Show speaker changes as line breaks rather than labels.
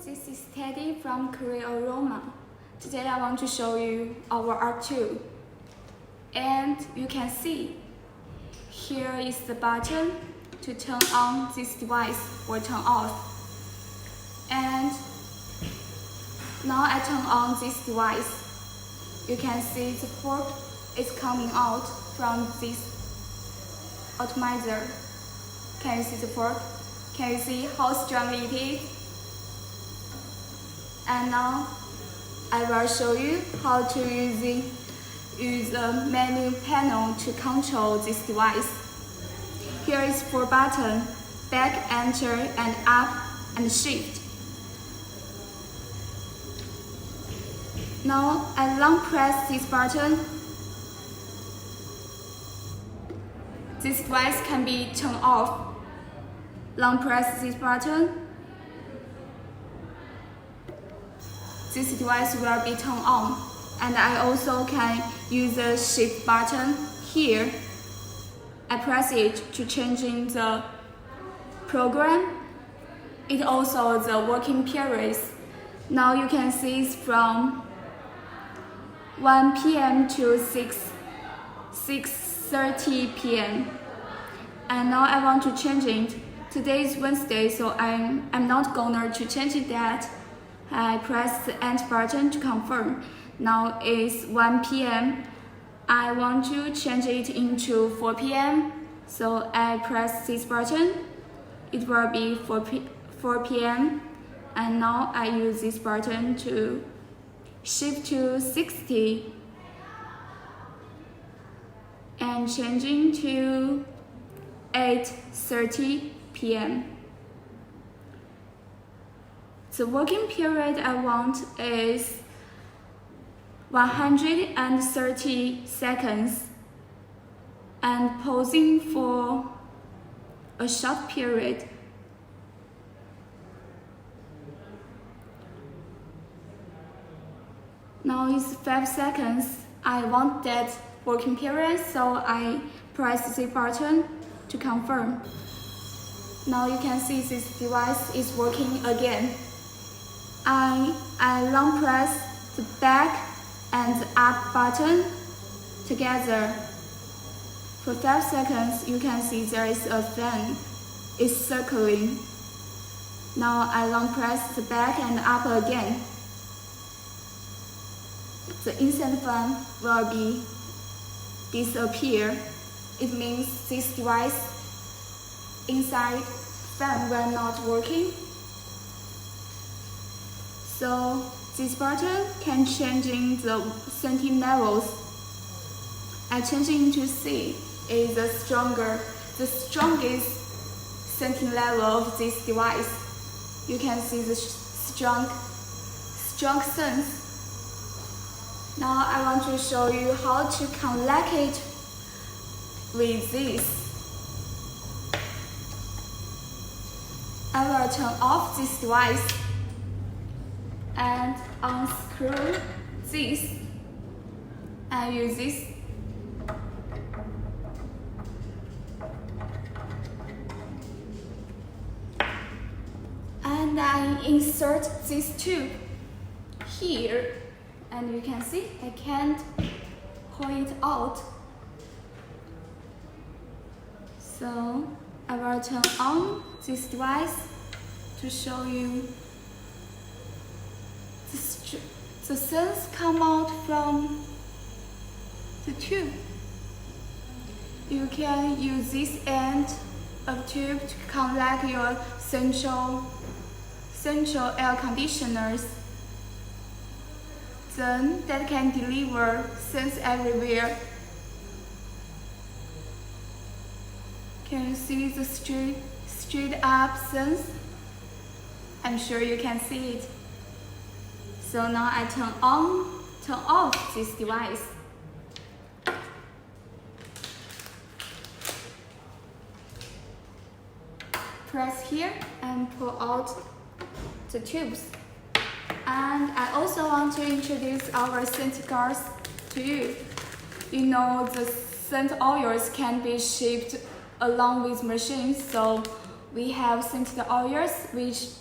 this is Teddy from Crearoma. Today I want to show you our Arc2. And you can see, here is the button to turn on this device or turn off. And now I turn on this device. You can see the port is coming out from this atomizer. Can you see the port? Can you see how strong it is? And now I will show you how to use the menu panel to control this device. Here is 4 buttons: back, enter, and up, and shift. Now I long press this button. This device can be turned off. Long press this button. This device will be turned on. And I also can use the shift button here. I press it to changing the program. It also the working periods. Now you can see it's from 1 p.m. to 6:30 p.m. And now I want to change it. Today is Wednesday, so I'm not going to change it yet. I press the end button to confirm. Now it's 1 p.m. I want to change it into 4 p.m. So I press this button. It will be 4 p.m. And now I use this button to shift to 60 and changing to 8:30 p.m. The working period I want is 130 seconds and pausing for a short period. Now it's 5 seconds. I want that working period, so I press the button to confirm. Now you can see this device is working again. I long press the back and the up button together. For 5 seconds, you can see there is a fan. It's circling. Now I long press the back and up again. The instant fan will be disappear. It means this device inside fan will not working. So this button can changing the setting levels. I change it to C is the strongest setting level of this device. You can see the strong sense. Now I want to show you how to connect it with this. I will turn off this device and unscrew this and use this. And I insert this tube here, and you can see I can't pull it out. So I will turn on this device to show you the sense come out from the tube. You can use this end of tube to connect your central air conditioners. Then that can deliver sense everywhere. Can you see the straight up sense? I'm sure you can see it. So now I turn off this device. Press here and pull out the tubes. And I also want to introduce our scent guards to you. You know the scent oils can be shipped along with machines, so we have scented oils which